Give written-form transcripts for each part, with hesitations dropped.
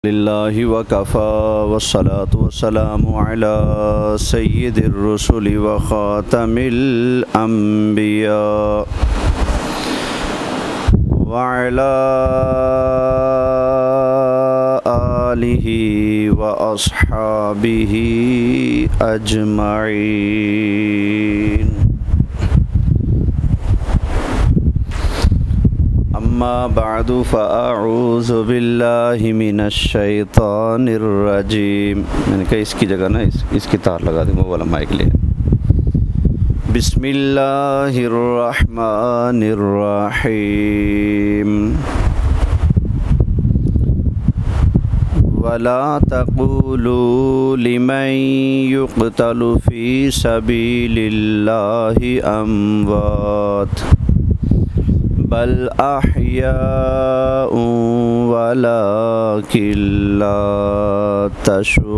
لله وكفى والصلاة والسلام على سيد الرسل وخاتم الأنبياء وعلى آله وأصحابه أجمعين. اما بعد فاعوذ باللہ من الشیطان الرجیم. میں نے کہا اس کی جگہ نا اس کی تار لگا دیں، وہ والا مائک لے. بسم اللہ الرحمن الرحیم. ولا تقولوا لمن يقتل في سبيل الله اموات بل احیاء ولکن لا تشعرون.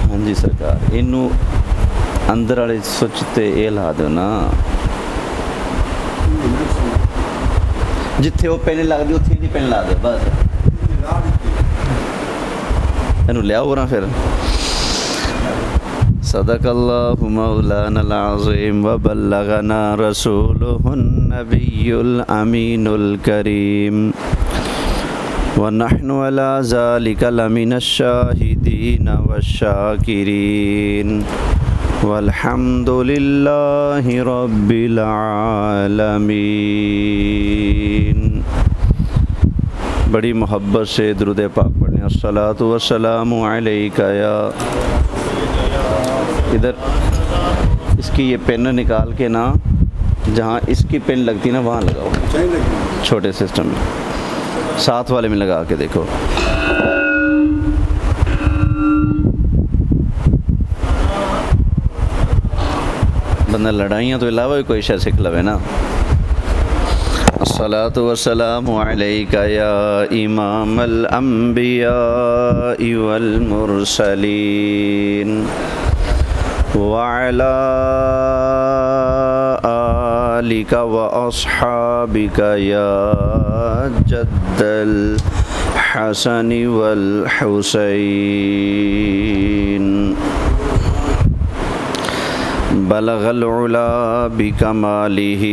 ہاں جی سرکار، انہوں اندر والے سوچتے اے لا دو نا، جتھے وہ پین لگ دی اتھے دی پین لا دو بس. انہوں لے آؤ نا پھر. صدق اللہ مولانا العظیم وبلغنا رسولہ النبی الامین الکریم ونحن علی ذلک لمن الشاہدین والشاکرین والحمد للہ رب العالمین. بڑی محبت سے درود پاک پڑھیں. الصلاۃ والسلام علیک یا. ادھر اس کی یہ پین نکال کے نا، جہاں اس کی پین لگتی نا وہاں لگاؤ، چھوٹے سسٹم میں. ساتھ والے میں لگا کے دیکھو. بندہ لڑائیاں تو علاوہ کوئی شے سکھ لوے نا. الصلاۃ والسلام علیک یا امام الانبیاء والمرسلین وعلى آلك وأصحابك يا جد الحسن والحسين. بلغ العلا بكماله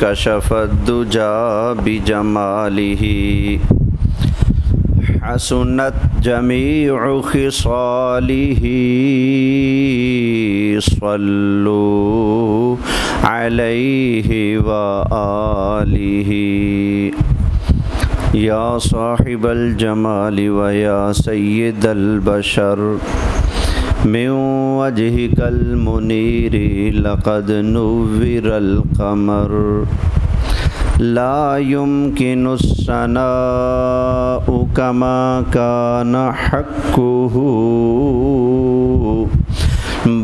كشف الدجى بجماله حسنت جميع خصاله صلوا عليه وآله. يا صاحب الجمال ويا سيد البشر من وجهك المنير لقد نور القمر لا يمكن الثناء كما كان حقه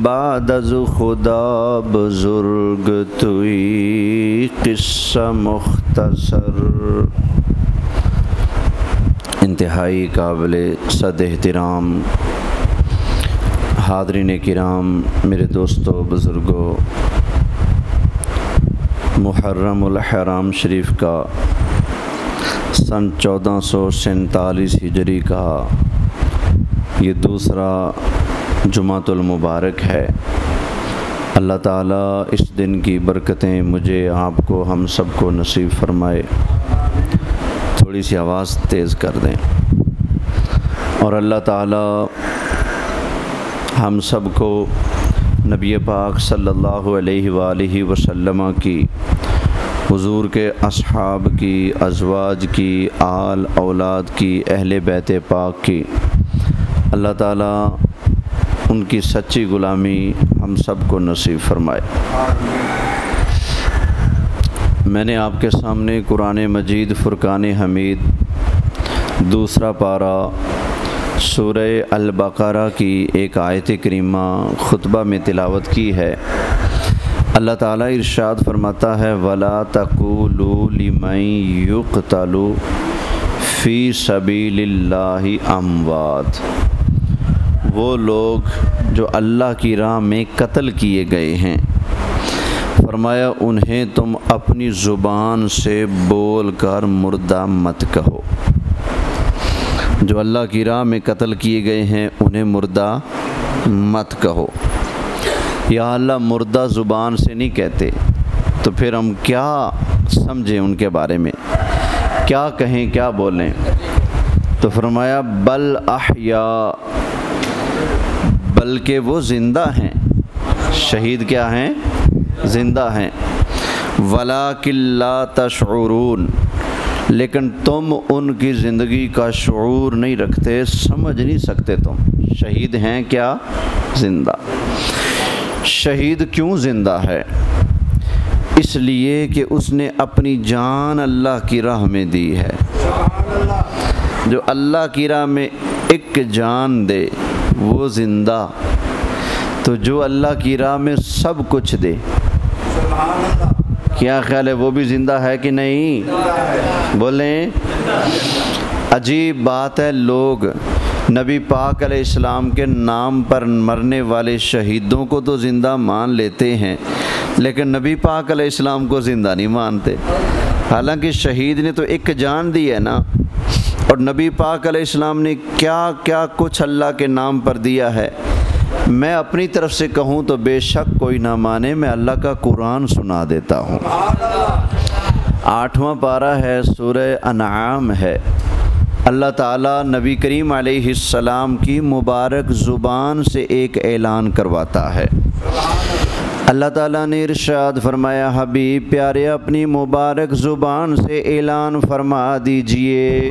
بعد از خدا بزرگ توی قصہ مختصر. انتہائی قابل صد احترام حاضرین کرام، میرے دوستو بزرگوں، محرم الحرام شریف کا سن 1447 ہجری کا یہ دوسرا جمعۃ المبارک ہے. اللہ تعالیٰ اس دن کی برکتیں مجھے، آپ کو، ہم سب کو نصیب فرمائے. تھوڑی سی آواز تیز کر دیں. اور اللہ تعالیٰ ہم سب کو نبی پاک صلی اللہ علیہ وآلہ وسلم کی، حضور کے اصحاب کی، ازواج کی، آل اولاد کی، اہل بیت پاک کی، اللہ تعالیٰ ان کی سچی غلامی ہم سب کو نصیب فرمائے. میں نے آپ کے سامنے قرآن مجید فرقان حمید دوسرا پارہ سورہ البقرہ کی ایک آیت کریمہ خطبہ میں تلاوت کی ہے. اللہ تعالیٰ ارشاد فرماتا ہے وَلَا تَقُولُوا لِمَن يُقْتَلُ فِي سَبِيلِ اللَّهِ أَمْوَاتٌ. وہ لوگ جو اللہ کی راہ میں قتل کیے گئے ہیں، فرمایا انہیں تم اپنی زبان سے بول کر مردہ مت کہو، جو اللہ کی راہ میں قتل کیے گئے ہیں انہیں مردہ مت کہو۔ یا اللہ مردہ زبان سے نہیں کہتے تو پھر ہم کیا سمجھیں ان کے بارے میں، کیا کہیں کیا بولیں؟ تو فرمایا بل احیاء، بلکہ وہ زندہ ہیں، شہید کیا ہیں؟ زندہ ہیں، ولیکن لا تشعرون، لیکن تم ان کی زندگی کا شعور نہیں رکھتے، سمجھ نہیں سکتے تم۔ شہید ہیں کیا؟ زندہ۔ شہید کیوں زندہ ہے؟ اس لیے کہ اس نے اپنی جان اللہ کی راہ میں دی ہے۔ جو اللہ کی راہ میں ایک جان دے وہ زندہ، تو جو اللہ کی راہ میں سب کچھ دے، کیا خیال ہے وہ بھی زندہ ہے کہ نہیں؟ بولیں۔ عجیب بات ہے، لوگ نبی پاک علیہ السلام کے نام پر مرنے والے شہیدوں کو تو زندہ مان لیتے ہیں، لیکن نبی پاک علیہ السلام کو زندہ نہیں مانتے، حالانکہ شہید نے تو ایک جان دی ہے نا، اور نبی پاک علیہ السلام نے کیا کیا کچھ اللہ کے نام پر دیا ہے۔ میں اپنی طرف سے کہوں تو بے شک کوئی نہ مانے، میں اللہ کا قرآن سنا دیتا ہوں۔ 8واں پارہ ہے، سورہ انعام ہے۔ اللہ تعالیٰ نبی کریم علیہ السلام کی مبارک زبان سے ایک اعلان کرواتا ہے۔ اللہ تعالیٰ نے ارشاد فرمایا، حبیب پیارے اپنی مبارک زبان سے اعلان فرما دیجئے،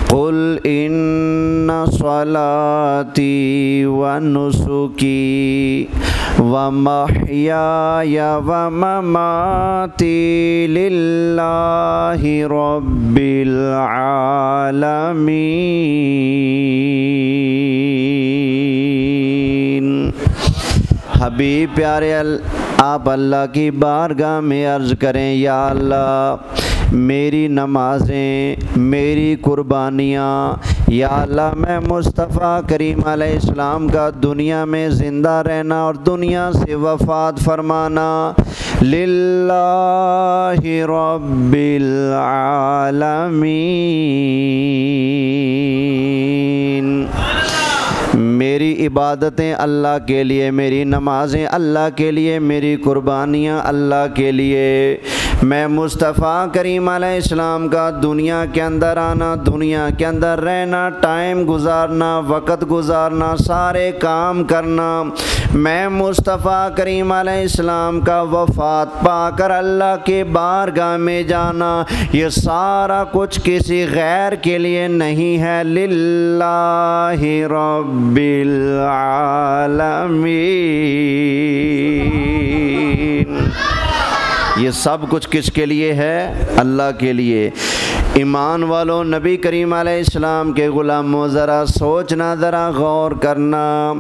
قل ان صلاتی و نسکی و محیای و مماتی للہ رب العالمین۔ حبیب پیارے آپ اللہ کی بارگاہ میں عرض کریں، یا اللہ میری نمازیں، میری قربانیاں، یا اللہ میں مصطفیٰ کریم علیہ السلام کا دنیا میں زندہ رہنا اور دنیا سے وفات فرمانا للہ رب العالمین۔ میری عبادتیں اللہ کے لیے، میری نمازیں اللہ کے لیے، میری قربانیاں اللہ کے لیے۔ میں مصطفیٰ کریم علیہ السلام کا دنیا کے اندر آنا، دنیا کے اندر رہنا، ٹائم گزارنا، وقت گزارنا، سارے کام کرنا، میں مصطفیٰ کریم علیہ السلام کا وفات پا کر اللہ کے بارگاہ میں جانا، یہ سارا کچھ کسی غیر کے لیے نہیں ہے، للہ رب العالمین۔ یہ سب کچھ کس کے لیے ہے؟ اللہ کے لیے۔ ایمان والوں، نبی کریم علیہ السلام کے غلاموں، ذرا سوچنا، ذرا غور کرنا،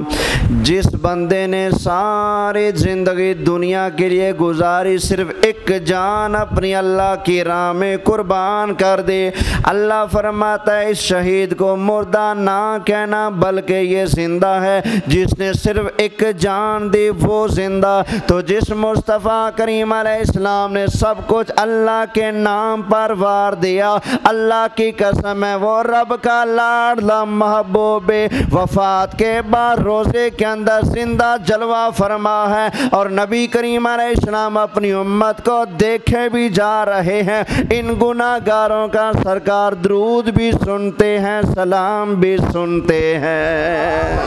جس بندے نے ساری زندگی دنیا کے لیے گزاری، صرف ایک جان اپنی اللہ کی راہ میں قربان کر دے، اللہ فرماتا ہے اس شہید کو مردہ نہ کہنا بلکہ یہ زندہ ہے۔ جس نے صرف ایک جان دی وہ زندہ۔ تو جس مصطفیٰ کریم علیہ السلام نے سب کچھ اللہ کے نام پر وار دیا، اللہ کی قسم ہے وہ رب کا لاڈلا محبوب وفات کے بعد روزے کے اندر زندہ جلوہ فرما ہے، اور نبی کریم علیہ السلام اپنی امت کو دیکھے بھی جا رہے ہیں۔ ان گناہ گاروں کا سرکار درود بھی سنتے ہیں، سلام بھی سنتے ہیں۔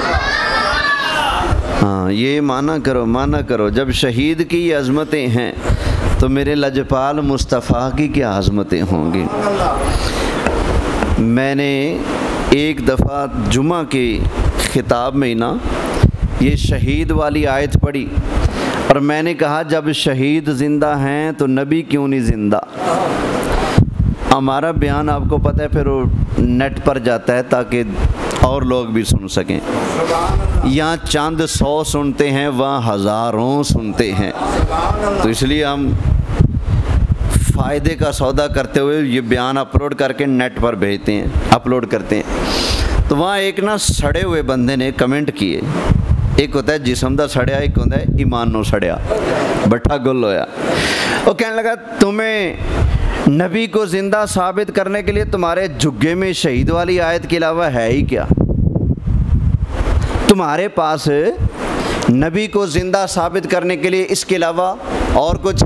ہاں، یہ مانا کرو جب شہید کی یہ عظمتیں ہیں تو میرے لجپال مصطفیٰ کی کیا عظمتیں ہوں گی۔ میں نے ایک دفعہ جمعہ کے خطاب میں نا یہ شہید والی آیت پڑھی، اور میں نے کہا جب شہید زندہ ہیں تو نبی کیوں نہیں زندہ؟ ہمارا بیان آپ کو پتہ ہے پھر وہ نیٹ پر جاتا ہے تاکہ اور لوگ بھی سن سکیں۔ یہاں چند 100 سنتے ہیں، وہاں ہزاروں سنتے ہیں، تو اس لیے ہم فائدے کا سودا کرتے ہوئے یہ بیان اپلوڈ کر کے نیٹ پر بھیجتے ہیں، اپلوڈ کرتے ہیں۔ تو وہاں ایک نا سڑے ہوئے بندے نے کمنٹ کیے، ایک ہوتا ہے جسم دا سڑیا، ایک ہوتا ہے ایمان نو سڑیا۔ بٹھا گل ہویا۔ وہ کہنے لگا تمہیں نبی کو زندہ ثابت کرنے کے لیے تمہارے جھگے میں شہید والی آیت کے علاوہ ہے ہی کیا؟ تمہارے پاس نبی کو زندہ ثابت کرنے کے لیے اس کے علاوہ اور کچھ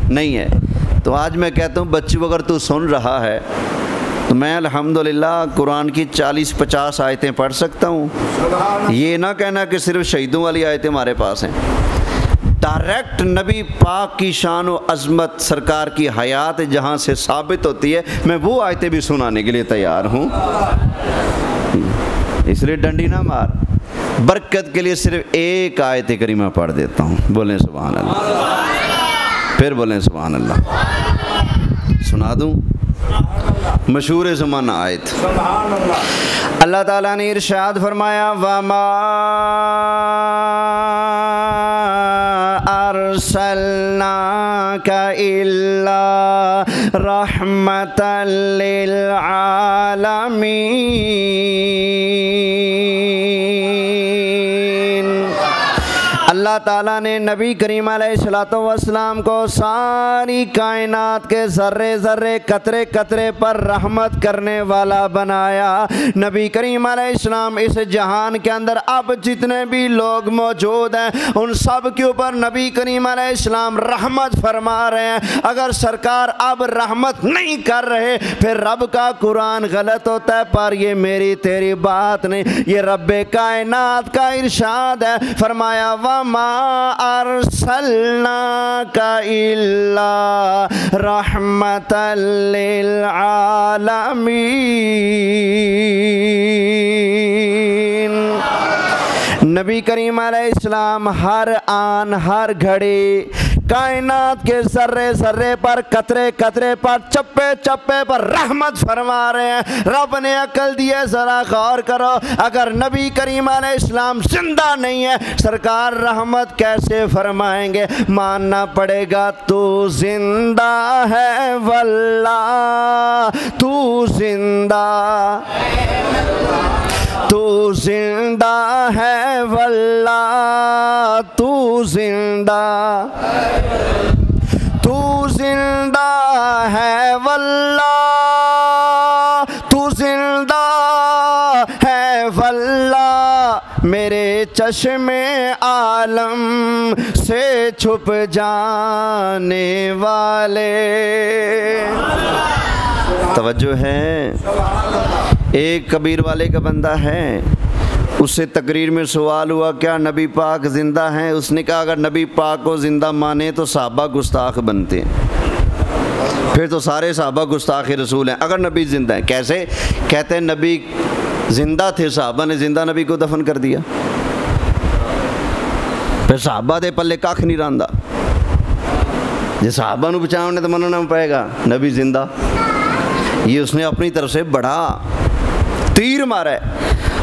نہیں ہے۔ تو آج میں کہتا ہوں بچوں اگر تو سن رہا ہے تو میں الحمدللہ قرآن کی 40-50 آیتیں پڑھ سکتا ہوں۔ یہ نہ کہنا کہ صرف شہیدوں والی آیتیں ہمارے پاس ہیں۔ ڈائریکٹ نبی پاک کی شان و عظمت، سرکار کی حیات جہاں سے ثابت ہوتی ہے، میں وہ آیتیں بھی سنانے کے لیے تیار ہوں۔ اس لیے ڈنڈی نہ مار، برکت کے لیے صرف ایک آیت کریمہ پڑھ دیتا ہوں۔ بولیں سبحان اللہ، پھر بولیں سبحان اللہ۔ سنا دوں مشہور زمانہ آیت۔ اللہ تعالیٰ نے ارشاد فرمایا وَمَا أَرْسَلْنَاكَ إِلَّا رَحْمَةً لِّلْعَالَمِينَ۔ اللہ تعالیٰ نے نبی کریم علیہ الصلوۃ والسلام کو ساری کائنات کے ذرے ذرے قطرے قطرے پر رحمت کرنے والا بنایا۔ نبی کریم علیہ السلام اس جہان کے اندر اب جتنے بھی لوگ موجود ہیں ان سب کے اوپر نبی کریم علیہ السلام رحمت فرما رہے ہیں۔ اگر سرکار اب رحمت نہیں کر رہے پھر رب کا قرآن غلط ہوتا ہے، پر یہ میری تیری بات نہیں، یہ رب کائنات کا ارشاد ہے۔ فرمایا وَمَا أَرْسَلْنَاكَ إِلَّا رَحْمَةً لِّلْعَالَمِينَ۔ نبی کریم علیہ السلام ہر آن ہر گھڑی کائنات کے ذرے ذرے پر قطرے قطرے پر چپے چپے پر رحمت فرما رہے ہیں۔ رب نے عقل دی ہے، ذرا غور کرو، اگر نبی کریم علیہ السلام زندہ نہیں ہے سرکار رحمت کیسے فرمائیں گے؟ ماننا پڑے گا تو زندہ ہے واللہ، تو زندہ، تو زندہ ہے واللہ، تو زندہ، تو زندہ ہے واللہ، تو زندہ ہے واللہ، میرے چشم عالم سے چھپ جانے والے۔ توجہ ہے، ایک کبیر والے کا بندہ ہے، اس سے تقریر میں سوال ہوا کیا نبی پاک زندہ ہیں؟ اس نے کہا اگر نبی پاک کو زندہ مانے تو صحابہ گستاخ بنتے ہیں، پھر تو سارے صحابہ گستاخ رسول ہیں اگر نبی زندہ ہیں۔ کیسے؟ کہتے ہیں نبی زندہ تھے، صحابہ نے زندہ نبی کو دفن کر دیا، پھر صحابہ دے پلے کھ نہیں رہندا، جی صحابہ نو بچاؤنے تو مننا پائے گا نبی زندہ۔ یہ اس نے اپنی طرف سے بڑا تیر مارا ہے۔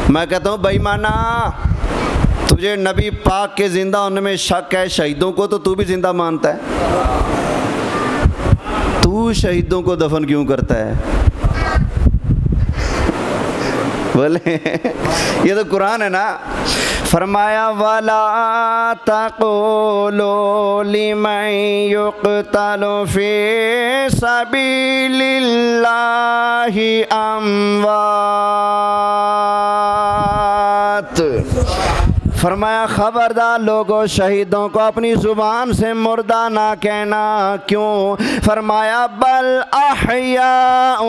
میں کہتا ہوں بھائی مانا، تجھے نبی پاک کے زندہ ہونے میں شک ہے، شہیدوں کو تو بھی زندہ مانتا ہے، تو شہیدوں کو دفن کیوں کرتا ہے؟ بولے یہ تو قرآن ہے نا۔ فرمایا وَلَا تَقُولُوا لِمَن يُقْتَلُ فِي سَبِيلِ اللَّهِ أَمْوَاتٌ۔ فرمایا خبردار لوگوں شہیدوں کو اپنی زبان سے مردہ نہ کہنا۔ کیوں؟ فرمایا بل احیاء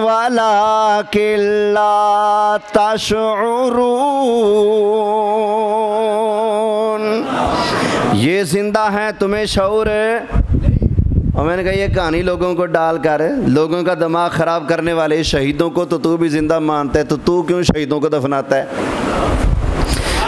ولکن لا تشعرون۔ یہ زندہ ہیں، تمہیں شعور ہے؟ اور میں نے کہا یہ کہانی لوگوں کو ڈال کر لوگوں کا دماغ خراب کرنے والے شہیدوں کو تو بھی زندہ مانتا ہے، تو کیوں شہیدوں کو دفناتا ہے؟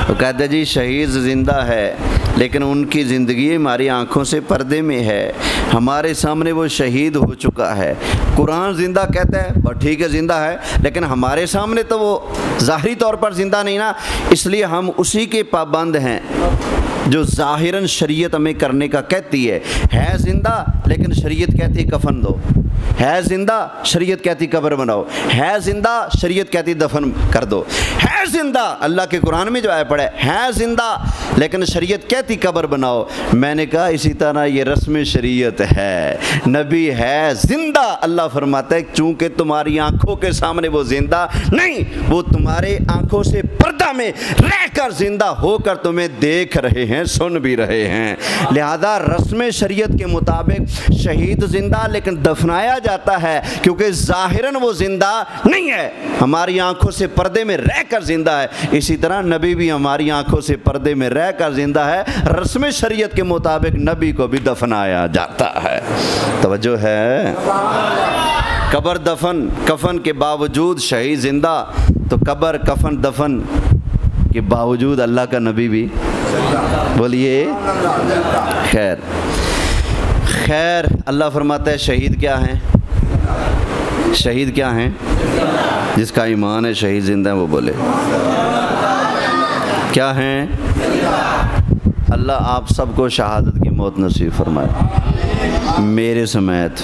تو کہتے جی شہید زندہ ہے لیکن ان کی زندگی ہماری آنکھوں سے پردے میں ہے، ہمارے سامنے وہ شہید ہو چکا ہے۔ قرآن زندہ کہتا ہے، بس ٹھیک ہے زندہ ہے، لیکن ہمارے سامنے تو وہ ظاہری طور پر زندہ نہیں نا، اس لیے ہم اسی کے پابند ہیں جو ظاہراً شریعت ہمیں کرنے کا کہتی ہے زندہ، لیکن شریعت کہتی ہے کفن دو۔ ہے زندہ شریعت کہتی قبر بناؤ، ہے زندہ شریعت کہتی دفن کر دو، ہے زندہ اللہ کے قرآن میں جو آیا پڑھا ہے زندہ لیکن شریعت کہتی قبر بناؤ۔ میں نے کہا اسی طرح یہ رسم شریعت ہے، نبی ہے زندہ، اللہ فرماتا ہے چونکہ تمہاری آنکھوں کے سامنے وہ زندہ نہیں، وہ تمہارے آنکھوں سے پردہ میں رہ کر زندہ ہو کر تمہیں دیکھ رہے ہیں، سن بھی رہے ہیں۔ لہذا رسم شریعت کے مطابق شہید زندہ لیکن دفنایا جاتا ہے کیونکہ ظاہراً وہ زندہ نہیں ہے، ہماری آنکھوں سے پردے میں رہ کر زندہ ہے۔ اسی طرح نبی بھی ہماری آنکھوں سے پردے میں رہ کر زندہ ہے، رسم شریعت کے مطابق نبی کو بھی دفنایا جاتا ہے۔ توجہ ہے؟ قبر دفن کفن کے باوجود شہید زندہ، تو قبر کفن دفن کے باوجود اللہ کا نبی بھی، بولیے خیر خیر۔ اللہ فرماتا ہے شہید کیا ہیں؟ شہید کیا ہیں؟ جس کا ایمان ہے شہید زندہ ہے وہ بولے کیا ہیں؟ اللہ آپ سب کو شہادت کی موت نصیب فرمائے، میرے سمیت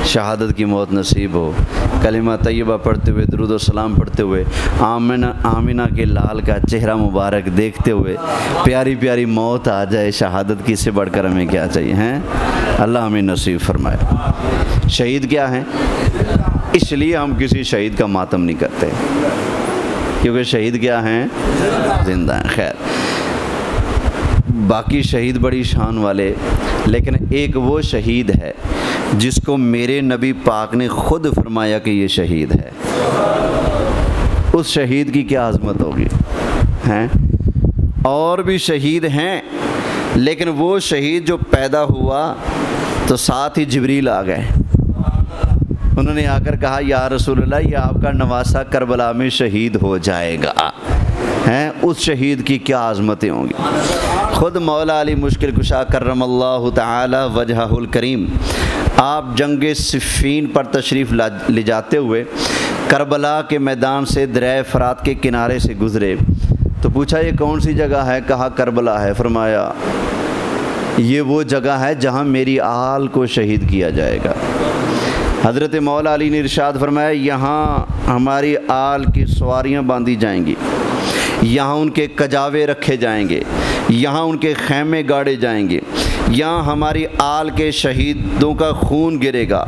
شہادت کی موت نصیب ہو، کلمہ طیبہ پڑھتے ہوئے درود و سلام پڑھتے ہوئے آمینہ کے لال کا چہرہ مبارک دیکھتے ہوئے پیاری پیاری موت آ جائے، شہادت کی سے بڑھ کر ہمیں کیا چاہیے ہیں؟ اللہ ہمیں نصیب فرمائے۔ شہید کیا ہیں؟ اس لیے ہم کسی شہید کا ماتم نہیں کرتے کیونکہ شہید کیا ہیں؟ زندہ ہیں۔ خیر، باقی شہید بڑی شان والے، لیکن ایک وہ شہید ہے جس کو میرے نبی پاک نے خود فرمایا کہ یہ شہید ہے، اس شہید کی کیا عظمت ہوگی ہیں؟ اور بھی شہید ہیں لیکن وہ شہید جو پیدا ہوا تو ساتھ ہی جبریل آ گئے، انہوں نے آ کر کہا یا رسول اللہ یہ آپ کا نواسہ کربلا میں شہید ہو جائے گا، ہیں؟ اس شہید کی کیا عظمتیں ہوں گی۔ خود مولا علی مشکل کشا کرم اللہ تعالی وجہہ الکریم آپ جنگ صفین پر تشریف لے جاتے ہوئے کربلا کے میدان سے دریائے فرات کے کنارے سے گزرے تو پوچھا یہ کون سی جگہ ہے؟ کہا کربلا ہے۔ فرمایا یہ وہ جگہ ہے جہاں میری آل کو شہید کیا جائے گا۔ حضرت مولا علی نے ارشاد فرمایا یہاں ہماری آل کی سواریاں باندھی جائیں گی، یہاں ان کے کجاوے رکھے جائیں گے، یہاں ان کے خیمے گاڑے جائیں گے، یہاں ہماری آل کے شہیدوں کا خون گرے گا۔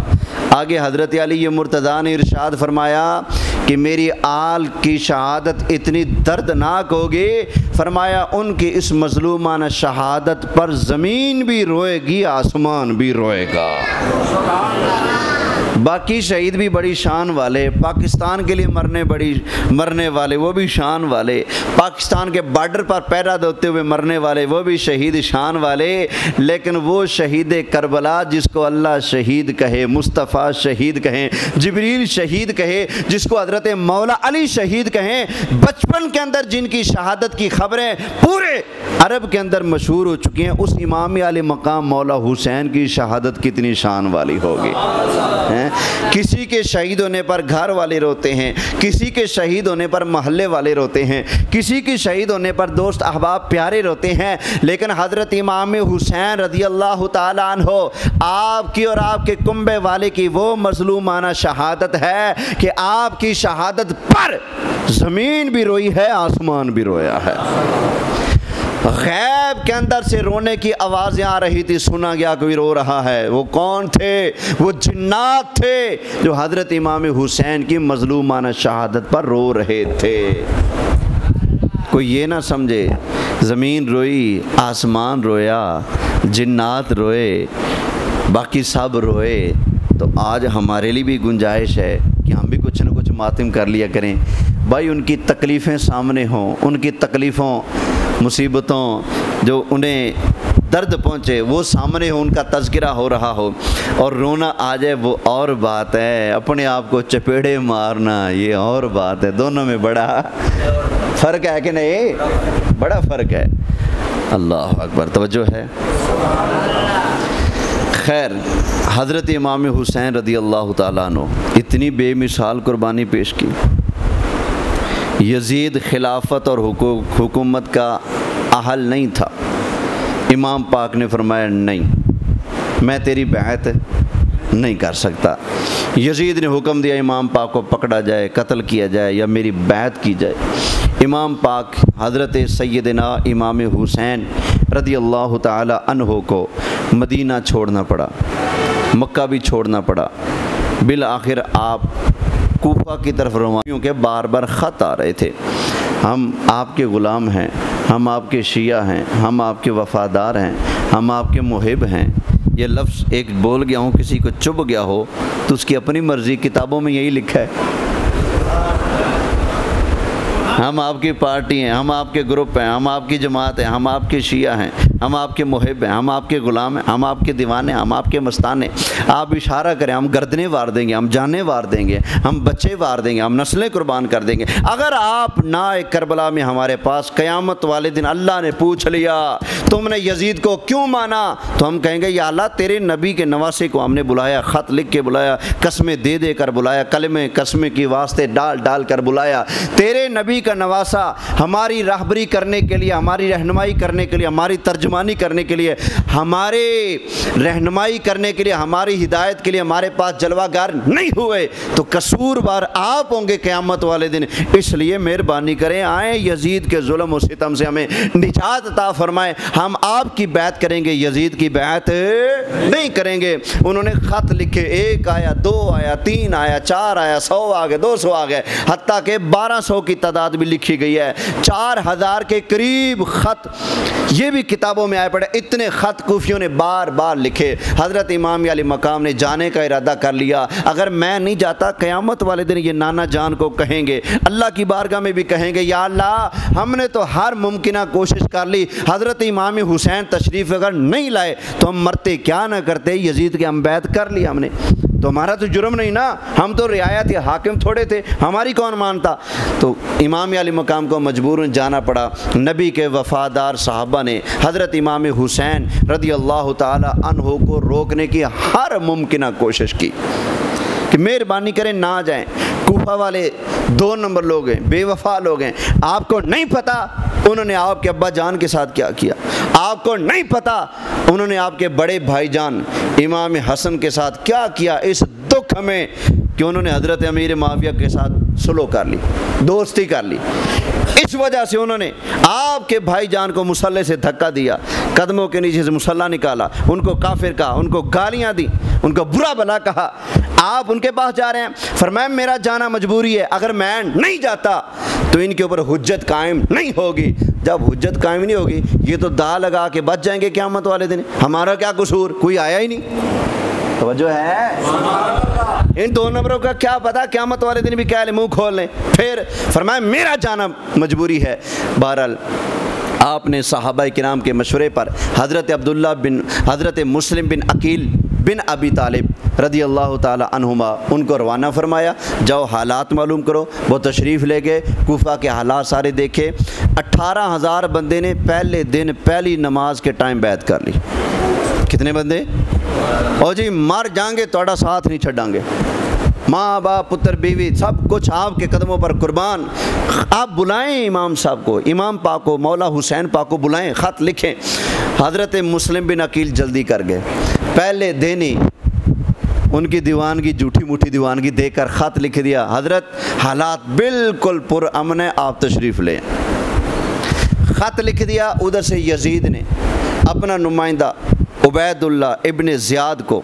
آگے حضرت علی مرتضیٰ نے ارشاد فرمایا کہ میری آل کی شہادت اتنی دردناک ہوگی، فرمایا ان کی اس مظلومانہ شہادت پر زمین بھی روئے گی، آسمان بھی روئے گا۔ باقی شہید بھی بڑی شان والے، پاکستان کے لیے مرنے والے وہ بھی شان والے، پاکستان کے بارڈر پر پہرا دیتے ہوئے مرنے والے وہ بھی شہید شان والے، لیکن وہ شہید کربلا جس کو اللہ شہید کہے، مصطفیٰ شہید کہیں، جبریل شہید کہے، جس کو حضرت مولا علی شہید کہیں، بچپن کے اندر جن کی شہادت کی خبریں پورے عرب کے اندر مشہور ہو چکی ہیں، اس امام علی مقام مولا حسین کی شہادت کتنی شان والی ہوگی۔ کسی کے شہید ہونے پر گھر والے روتے ہیں، کسی کے شہید ہونے پر محلے والے روتے ہیں، کسی کے شہید ہونے پر دوست احباب پیارے روتے ہیں، لیکن حضرت امام حسین رضی اللہ تعالیٰ عنہ آپ کی اور آپ کے کنبے والے کی وہ مظلومانہ شہادت ہے کہ آپ کی شہادت پر زمین بھی روئی ہے، آسمان بھی رویا ہے۔ غیب کے اندر سے رونے کی آوازیں آ رہی تھی، سنا گیا کوئی رو رہا ہے۔ وہ کون تھے؟ وہ جنات تھے جو حضرت امام حسین کی مظلومانہ شہادت پر رو رہے تھے۔ کوئی یہ نہ سمجھے زمین روئی، آسمان رویا، جنات روئے، باقی سب روئے، تو آج ہمارے لیے بھی گنجائش ہے کہ ہم بھی کچھ نہ کچھ ماتم کر لیا کریں۔ بھائی ان کی تکلیفیں سامنے ہوں، ان کی تکلیفوں مصیبتوں جو انہیں درد پہنچے وہ سامنے ہو، ان کا تذکرہ ہو رہا ہو، اور رونا آ جائے وہ اور بات ہے، اپنے آپ کو چپیڑے مارنا یہ اور بات ہے۔ دونوں میں بڑا فرق ہے کہ نہیں؟ بڑا فرق ہے۔ اللہ اکبر، توجہ ہے۔ خیر، حضرت امام حسین رضی اللہ تعالیٰ عنہ اتنی بے مثال قربانی پیش کی، یزید خلافت اور حکومت کا اہل نہیں تھا، امام پاک نے فرمایا نہیں، میں تیری بیعت نہیں کر سکتا۔ یزید نے حکم دیا امام پاک کو پکڑا جائے، قتل کیا جائے یا میری بیعت کی جائے۔ امام پاک حضرت سیدنا امام حسین رضی اللہ تعالی عنہ کو مدینہ چھوڑنا پڑا، مکہ بھی چھوڑنا پڑا۔ بالآخر آپ کوفہ کی طرف روانیوں کے بار بار خط آ رہے تھے، ہم آپ کے غلام ہیں، ہم آپ کے شیعہ ہیں، ہم آپ کے وفادار ہیں، ہم آپ کے محب ہیں۔ یہ لفظ ایک بول گیا ہوں، کسی کو چبھ گیا ہو تو اس کی اپنی مرضی، کتابوں میں یہی لکھا ہے۔ ہم آپ کی پارٹی ہیں، ہم آپ کے گروپ ہیں، ہم آپ کی جماعت ہیں، ہم آپ کے شیعہ ہیں، ہم آپ کے محب ہیں، ہم آپ کے غلام ہیں، ہم آپ کے دیوانے، ہم آپ کے مستانے۔ آپ اشارہ کریں، ہم گردنیں وار دیں گے، ہم جانیں وار دیں گے، ہم بچے وار دیں گے، ہم نسلیں قربان کر دیں گے اگر آپ نہ کربلا میں ہمارے پاس قیامت والے دن اللہ نے پوچھ لیا تم نے یزید کو کیوں مانا، تو ہم کہیں گے یا اللہ تیرے نبی کے نواسے کو ہم نے بلایا، خط لکھ کے بلایا، قسمیں دے دے کر بلایا، کلمے قسمیں کی واسطے ڈال ڈال کر بلایا۔ تیرے نبی کا نواسا ہماری راہبری کرنے کے لیے، ہماری رہنمائی کرنے کے لیے، ہماری ترجمانی کرنے کے لیے، ہمارے رہنمائی کرنے کے لیے، ہماری ہدایت کے لیے ہمارے پاس جلوہ گار نہیں ہوئے تو قصوروار آپ ہوں گے قیامت والے دن۔ اس لیے مہربانی کریں، آئیں یزید کے ظلم و ستم سے ہمیں نجات عطا فرمائیں، ہم آپ کی بیعت کریں گے، یزید کی بیعت نہیں کریں گے۔ انہوں نے خط لکھے، 1 آیا، 2 آیا، 3 آیا، 4 آیا، 100 آ گئے، 200 آ گئے، حتیٰ کہ 1200 کی تعداد بھی لکھی گئی ہے، 4000 کے قریب خط یہ بھی کتابوں میں آئے پڑے۔ اتنے خط کوفیوں نے بار بار لکھے۔ حضرت امام علی مقام نے جانے کا ارادہ کر لیا، اگر میں نہیں جاتا قیامت والے دن یہ نانا جان کو کہیں گے، اللہ کی بارگاہ میں بھی کہیں گے یا اللہ ہم نے تو ہر ممکنہ کوشش کر لی، حضرت امام حسین تشریف اگر نہیں لائے تو ہم مرتے کیا نہ کرتے، یزید کے ہم بیعت کر لی ہم نے، تو ہمارا تو جرم نہیں نا، ہم تو رعایت یا حاکم تھوڑے تھے، ہماری کون مانتا۔ تو امام علی مقام کو مجبوراً جانا پڑا۔ نبی کے وفادار صحابہ نے حضرت امام حسین رضی اللہ تعالی عنہ کو روکنے کی ہر ممکنہ کوشش کی کہ مہربانی کریں نہ جائیں۔ کوفہ والے 2 نمبر لوگ ہیں، بے وفا لوگ ہیں، آپ کو نہیں پتہ انہوں نے آپ کے ابا جان کے ساتھ کیا کیا، آپ کو نہیں پتہ انہوں نے آپ کے بڑے بھائی جان امام حسن کے ساتھ کیا کیا۔ اس دکھ میں کہ انہوں نے حضرت امیر معاویہ کے ساتھ صلح کر لی، دوستی کر لی، اس وجہ سے انہوں نے آپ کے بھائی جان کو مصلح سے دھکا دیا، قدموں کے نیچے سے مصلح نکالا، ان کو کافر کہا، ان کو گالیاں دی، ان کو برا بھلا کہا۔ آپ ان کے پاس جا رہے ہیں، فرمایا میرا جانا مجبوری ہے، اگر میں نہیں جاتا تو ان کے اوپر حجت قائم نہیں ہوگی۔ جب حجت قائم نہیں ہوگی یہ تو دا لگا کے بچ جائیں گے قیامت والے دن، ہمارا کیا قصور، کوئی آیا ہی نہیں۔ توجہ ہے، ان 2 نمبروں کا کیا پتا قیامت والے دن بھی کیا منہ کھول لیں۔ پھر فرمایا میرا جانا مجبوری ہے۔ بہرحال آپ نے صحابہ کرام کے مشورے پر حضرت مسلم بن عقیل بن ابی طالب رضی اللہ تعالی عنہما ان کو روانہ فرمایا، جاؤ حالات معلوم کرو۔ وہ تشریف لے گئے، کوفہ کے حالات سارے دیکھے۔ 18,000 بندے نے پہلے دن پہلی نماز کے ٹائم بیعت کر لی۔ کتنے بندے؟ اور جی مر جائیں گے توڑا ساتھ نہیں چھڑیں گے، ماں باپ پتر بیوی سب کچھ آپ کے قدموں پر قربان۔ آپ بلائیں امام صاحب کو، امام پاک کو، مولا حسین پاک کو بلائیں، خط لکھیں۔ حضرت مسلم بن عقیل جلدی کر گئے، پہلے دن ہی ان کی دیوانگی، جھوٹی موٹی دیوانگی دے کر خط لکھ دیا، حضرت حالات بالکل پرامن ہے، آپ تشریف لیں۔ خط لکھ دیا۔ ادھر سے یزید نے اپنا نمائندہ عبید اللہ ابن زیاد کو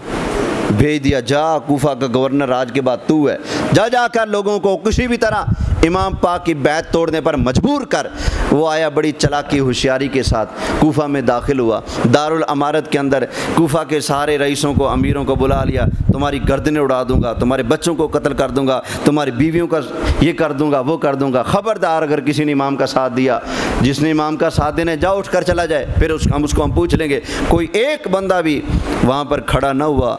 بھیج دیا، جا کوفہ کا گورنر آج کے بعد تو ہے، جا کر لوگوں کو کسی بھی طرح امام پاک کی بیعت توڑنے پر مجبور کر۔ وہ آیا بڑی چلاکی ہوشیاری کے ساتھ، کوفہ میں داخل ہوا، دارالامارت کے اندر کوفہ کے سارے رئیسوں کو، امیروں کو بلا لیا، تمہاری گردنیں اڑا دوں گا، تمہارے بچوں کو قتل کر دوں گا، تمہاری بیویوں کا یہ کر دوں گا، وہ کر دوں گا، خبردار اگر کسی نے امام کا ساتھ دیا، جس نے امام کا ساتھ دینا ہے جاؤ اٹھ کر چلا جائے، پھر ہم اس کو پوچھ لیں گے۔ کوئی ایک بندہ بھی وہاں پر کھڑا نہ ہوا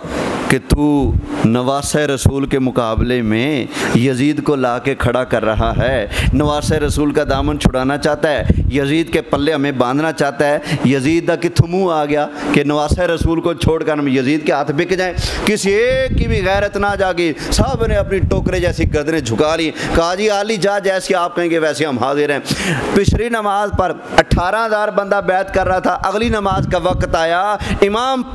کہ تو نواسہ رسول کے مقابلے میں یزید کو لا کے کھڑا کر رہا ہے، نواسہ رسول کا دامن چھڑانا چاہتا ہے، یزید کے پلے ہمیں باندھنا چاہتا ہے۔ یزید دا کتھوں منہ آ گیا کہ نواسہ رسول کو چھوڑ کر ہم یزید کے ہاتھ بک جائیں؟ کسی ایک کی بھی غیرت نہ جاگی، سب نے اپنی ٹوکرے جیسی گردنیں جھکا لی، کہا جی علی جا، جیسے آپ کہیں گے ویسے ہم حاضر ہیں۔ پچھلی نماز پر 18,000 بندہ بیعت کر رہا تھا، اگلی نماز کا وقت آیا، امام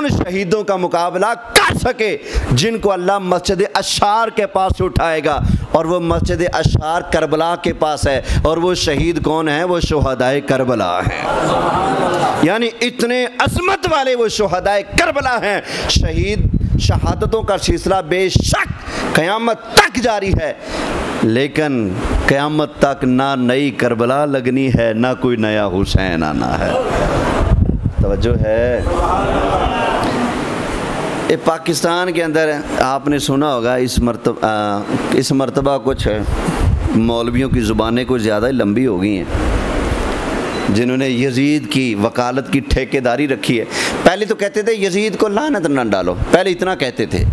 ان شہیدوں کا مقابلہ کر سکے جن کو اللہ مسجد اشعار کے پاس اٹھائے گا، اور وہ مسجد اشعار کربلا کے پاس ہے، اور وہ شہید کون ہیں؟ وہ شہدائے کربلا ہیں۔ یعنی اتنے عظمت والے وہ شہدائے کربلا ہیں۔ شہید شہادتوں کا سلسلہ بے شک قیامت تک جاری ہے، لیکن قیامت تک نہ نئی کربلا لگنی ہے، نہ کوئی نیا حسین آنا ہے۔ توجہ ہے؟ پاکستان کے اندر آپ نے سنا ہوگا اس مرتبہ کچھ مولویوں کی زبانیں کچھ زیادہ ہی لمبی ہو گئی ہیں، جنہوں نے یزید کی وکالت کی ٹھیکیداری رکھی ہے۔ پہلے تو کہتے تھے یزید کو لعنت نہ ڈالو، پہلے اتنا کہتے تھے،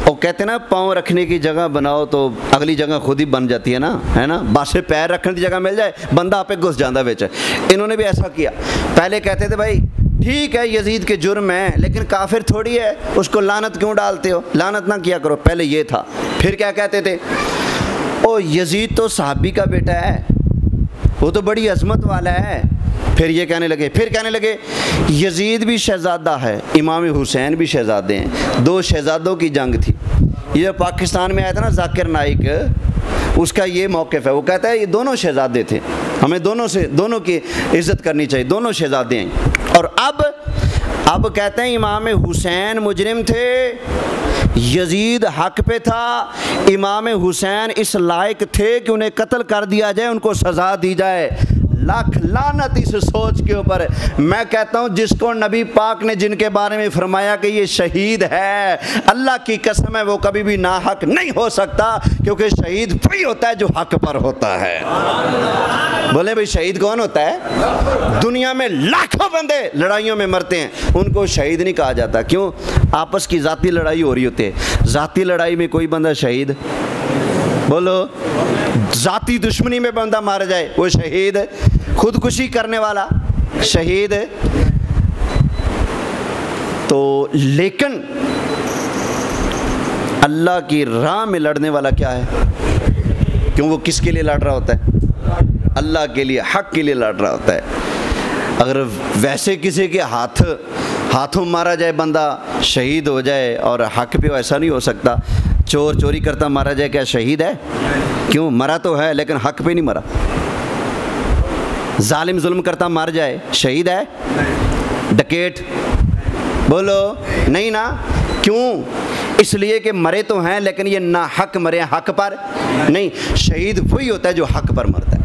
اور کہتے نا پاؤں رکھنے کی جگہ بناؤ تو اگلی جگہ خود ہی بن جاتی ہے نا، باسے پیر رکھنے کی جگہ مل جائے بندہ آپ پہ گھس جاندہ بیچ ہے۔ انہوں نے بھی ایسا کیا۔ پہلے کہتے تھے بھائی ٹھیک ہے یزید کے جرم ہے، لیکن کافر تھوڑی ہے، اس کو لعنت کیوں ڈالتے ہو؟ لعنت نہ کیا کرو۔ پہلے یہ تھا۔ پھر کیا کہتے تھے؟ او یزید تو صحابی کا بیٹا ہے، وہ تو بڑی عظمت والا ہے۔ پھر یہ کہنے لگے یزید بھی شہزادہ ہے، امام حسین بھی شہزادے ہیں، دو شہزادوں کی جنگ تھی۔ یہ پاکستان میں آیا تھا نا ذاکر نائک، اس کا یہ موقف ہے، وہ کہتا ہے یہ دونوں شہزادے تھے، ہمیں دونوں کی عزت کرنی چاہیے، دونوں شہزادے ہیں۔ اور اب کہتے ہیں امام حسین مجرم تھے، یزید حق پہ تھا، امام حسین اس لائق تھے کہ انہیں قتل کر دیا جائے، ان کو سزا دی جائے۔ لاکھ لعنت اس سوچ کے اوپر۔ میں کہتا ہوں جس کو نبی پاک نے جن کے بارے میں فرمایا کہ یہ شہید ہے، اللہ کی قسم ہے وہ کبھی بھی ناحق نہیں ہو سکتا، کیونکہ شہید وہی ہوتا ہے جو حق پر ہوتا ہے۔ بولے بھئی شہید کون ہوتا ہے؟ دنیا میں لاکھوں بندے لڑائیوں میں مرتے ہیں، ان کو شہید نہیں کہا جاتا۔ کیوں؟ آپس کی ذاتی لڑائی ہو رہی ہوتی ہے، ذاتی لڑائی میں کوئی بندہ شہید، بولو ذاتی دشمنی میں بندہ مارا جائے وہ شہید، خودکشی کرنے والا شہید۔ تو لیکن اللہ کی راہ میں لڑنے والا کیا ہے؟ کیوں وہ کس کے لیے لڑ رہا ہوتا ہے؟ اللہ کے لیے، حق کے لیے لڑ رہا ہوتا ہے۔ اگر ویسے کسی کے ہاتھوں مارا جائے بندہ شہید ہو جائے اور حق پہ ایسا نہیں ہو سکتا۔ چور چوری کرتا مارا جائے کیا شہید ہے؟ کیوں؟ مرا تو ہے لیکن حق پہ نہیں مرا۔ ظالم ظلم کرتا مر جائے شہید ہے؟ ڈکیٹ بولو نہیں نا۔ کیوں؟ اس لیے کہ مرے تو ہیں لیکن یہ نہ حق مرے ہیں، حق پر نہیں۔ شہید وہی ہوتا ہے جو حق پر مرتا ہے۔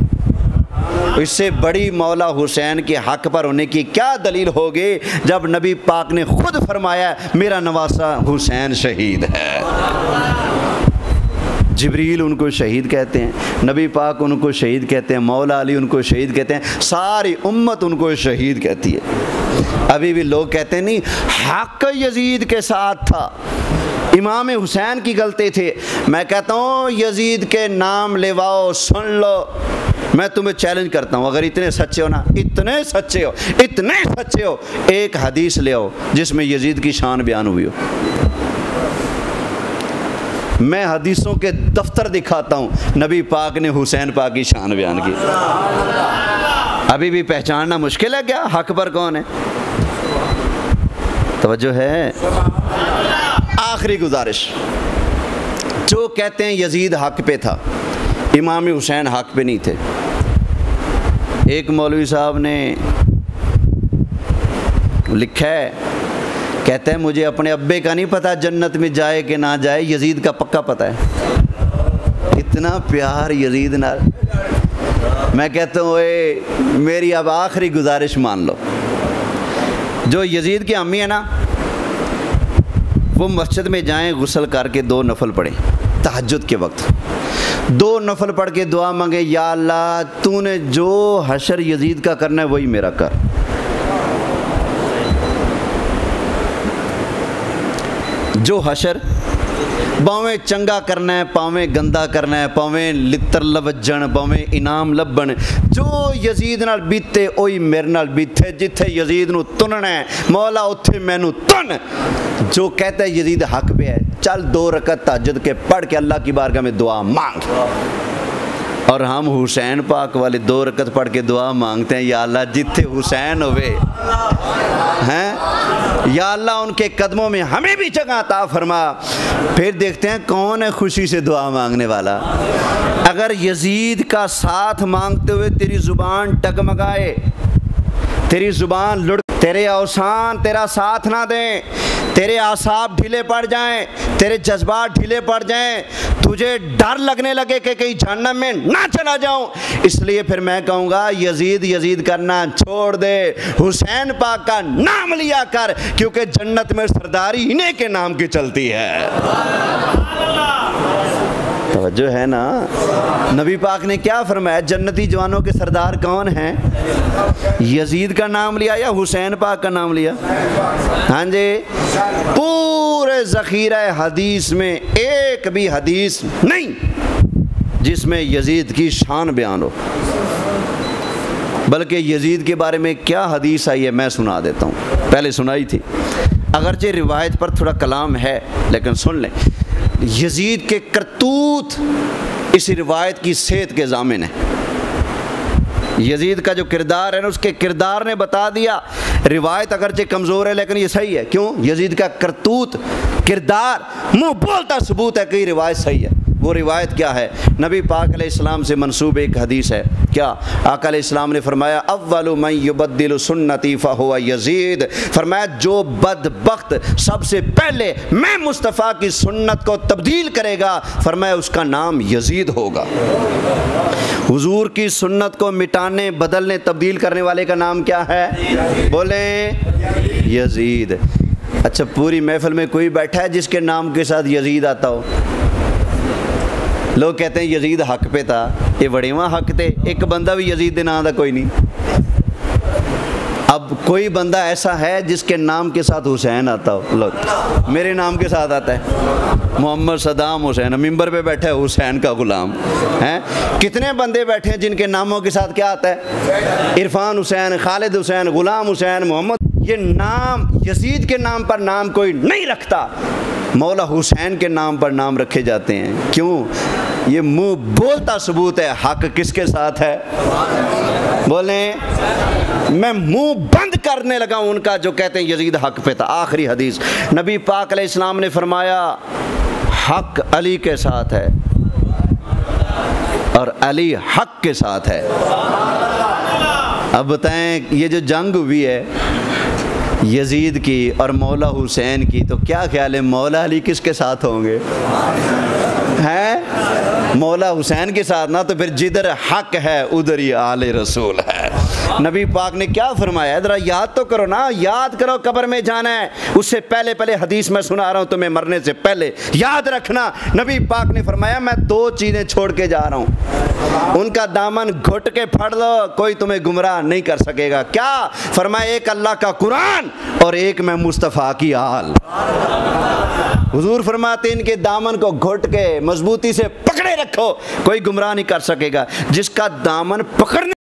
اس سے بڑی مولا حسین کے حق پر ہونے کی کیا دلیل ہوگی جب نبی پاک نے خود فرمایا میرا نواسہ حسین شہید ہے۔ جبریل ان کو شہید کہتے ہیں، نبی پاک ان کو شہید کہتے ہیں، مولا علی ان کو شہید کہتے ہیں، ساری امت ان کو شہید کہتی ہے۔ ابھی بھی لوگ کہتے ہیں نہیں حق یزید کے ساتھ تھا، امام حسین کی غلطی تھی۔ میں کہتا ہوں یزید کے نام لیواؤ، سن لو، میں تمہیں چیلنج کرتا ہوں، اگر اتنے سچے ہو نا، اتنے سچے ہو، ایک حدیث لے آؤ جس میں یزید کی شان بیان ہوئی ہو۔ میں حدیثوں کے دفتر دکھاتا ہوں، نبی پاک نے حسین پاک کی شان بیان کی۔ ابھی بھی پہچاننا مشکل ہے کیا حق پر کون ہے؟ توجہ ہے؟ آخری گزارش، جو کہتے ہیں یزید حق پہ تھا، امام حسین حق پہ نہیں تھے۔ ایک مولوی صاحب نے لکھا ہے، کہتے ہیں مجھے اپنے ابے کا نہیں پتا جنت میں جائے کہ نہ جائے، یزید کا پکا پتا ہے۔ اتنا پیار یزید نال۔ میں کہتا ہوں اے میری اب آخری گزارش مان لو، جو یزید کی امی ہے نا، وہ مسجد میں جائیں، غسل کر کے 2 نفل پڑھیں تہجد کے وقت، 2 نفل پڑھ کے دعا مانگے، یا اللہ تو نے جو حشر یزید کا کرنا ہے وہی میرا کر۔ جو حشر باویں چنگا کرنا ہے، پاویں گندا کرنا ہے، پاویں لتر لوجن، پاویں انعام لبن، جو یزید نال بیتے اوہی میرے نال بیتے، جتھے یزید نو تننا ہے مولا اتھے مینو تن۔ جو کہتا ہے یزید حق پہ ہے، چل 2 رکعت تہجد کے پڑھ کے اللہ کی بارگاہ میں دعا مانگ، اور ہم حسین پاک والے 2 رکعت پڑھ کے دعا مانگتے ہیں، یا اللہ جتھے حسین ہوئے ہیں، یا اللہ ان کے قدموں میں ہمیں بھی جگہ عطا فرما۔ پھر دیکھتے ہیں کون ہے خوشی سے دعا مانگنے والا۔ اگر یزید کا ساتھ مانگتے ہوئے تیری زبان ڈگمگائے، تیری زبان لڑ، تیرے اوسان تیرا ساتھ نہ دیں، تیرے اعصاب ڈھیلے پڑ جائیں، تیرے جذبات ڈھیلے پڑ جائیں، تجھے ڈر لگنے لگے کہ کہیں جہنم میں نہ چلا جاؤں، اس لیے پھر میں کہوں گا یزید یزید کرنا چھوڑ دے، حسین پاک کا نام لیا کر، کیونکہ جنت میں سرداری انہیں کے نام کی چلتی ہے۔ توجہ ہے نا؟ نبی پاک نے کیا فرمایا؟ جنتی جوانوں کے سردار کون ہیں؟ یزید کا نام لیا یا حسین پاک کا نام لیا؟ ہاں جی، پورے ذخیرہ حدیث میں ایک بھی حدیث نہیں جس میں یزید کی شان بیان ہو، بلکہ یزید کے بارے میں کیا حدیث آئی ہے میں سنا دیتا ہوں، پہلے سنائی تھی، اگرچہ روایت پر تھوڑا کلام ہے لیکن سن لیں۔ یزید کے کرتوت اس روایت کی صحت کے ضامن ہے۔ یزید کا جو کردار ہے نا، اس کے کردار نے بتا دیا، روایت اگرچہ کمزور ہے لیکن یہ صحیح ہے۔ کیوں؟ یزید کا کرتوت، کردار، منہ بولتا ثبوت ہے کہ یہ روایت صحیح ہے۔ وہ روایت کیا ہے؟ نبی پاک علیہ السلام سے منسوب ایک حدیث ہے۔ کیا؟ آقا علیہ السلام نے فرمایا اول من یبدل سنتی فہو یزید، فرمایا جو بدبخت سب سے پہلے میں مصطفیٰ کی سنت کو تبدیل کرے گا، فرمایا اس کا نام یزید ہوگا۔ حضور کی سنت کو مٹانے، بدلنے، تبدیل کرنے والے کا نام کیا ہے؟ بولیں یزید۔ اچھا، پوری محفل میں کوئی بیٹھا ہے جس کے نام کے ساتھ یزید آتا ہو؟ لوگ کہتے ہیں یزید حق پہ تھا، یہ بڑے وہاں حق تھے، ایک بندہ بھی یزید دے نام دا کوئی نہیں۔ اب کوئی بندہ ایسا ہے جس کے نام کے ساتھ حسین آتا ہو؟ لوگ میرے نام کے ساتھ آتا ہے محمد صدام حسین، ممبر پہ بیٹھا ہے حسین کا غلام ہیں۔ کتنے بندے بیٹھے ہیں جن کے ناموں کے ساتھ کیا آتا ہے؟ عرفان حسین، خالد حسین، غلام حسین، محمد۔ یہ نام یزید کے نام پر نام کوئی نہیں رکھتا، مولا حسین کے نام پر نام رکھے جاتے ہیں۔ کیوں؟ یہ منہ بولتا ثبوت ہے حق کس کے ساتھ ہے؟ بولیں، میں منہ بند کرنے لگا ان کا جو کہتے ہیں یزید حق پہ تھا۔ آخری حدیث، نبی پاک علیہ السلام نے فرمایا حق علی کے ساتھ ہے اور علی حق کے ساتھ ہے۔ اب بتائیں یہ جو جنگ ہوئی ہے یزید کی اور مولا حسین کی، تو کیا خیال ہے مولا علی کس کے ساتھ ہوں گے؟ ہیں مولا حسین کے ساتھ نا، تو پھر جدھر حق ہے ادھر ہی آل رسول ہے۔ نبی پاک نے کیا فرمایا؟ ذرا یاد تو کرو نا، یاد کرو قبر میں جانا ہے، اس سے پہلے حدیث میں سنا رہا ہوں تمہیں مرنے سے پہلے، یاد رکھنا۔ نبی پاک نے فرمایا میں 2 چیزیں چھوڑ کے جا رہا ہوں، ان کا دامن گھٹ کے پھڑ لو، کوئی تمہیں گمراہ نہیں کر سکے گا۔ کیا فرمایا؟ ایک اللہ کا قرآن اور ایک میں مصطفیٰ کی آل۔ حضور فرماتے ان کے دامن کو گھٹ کے مضبوطی سے پکڑے رکھو، کوئی گمراہ نہیں کر سکے گا۔ جس کا دامن پکڑنے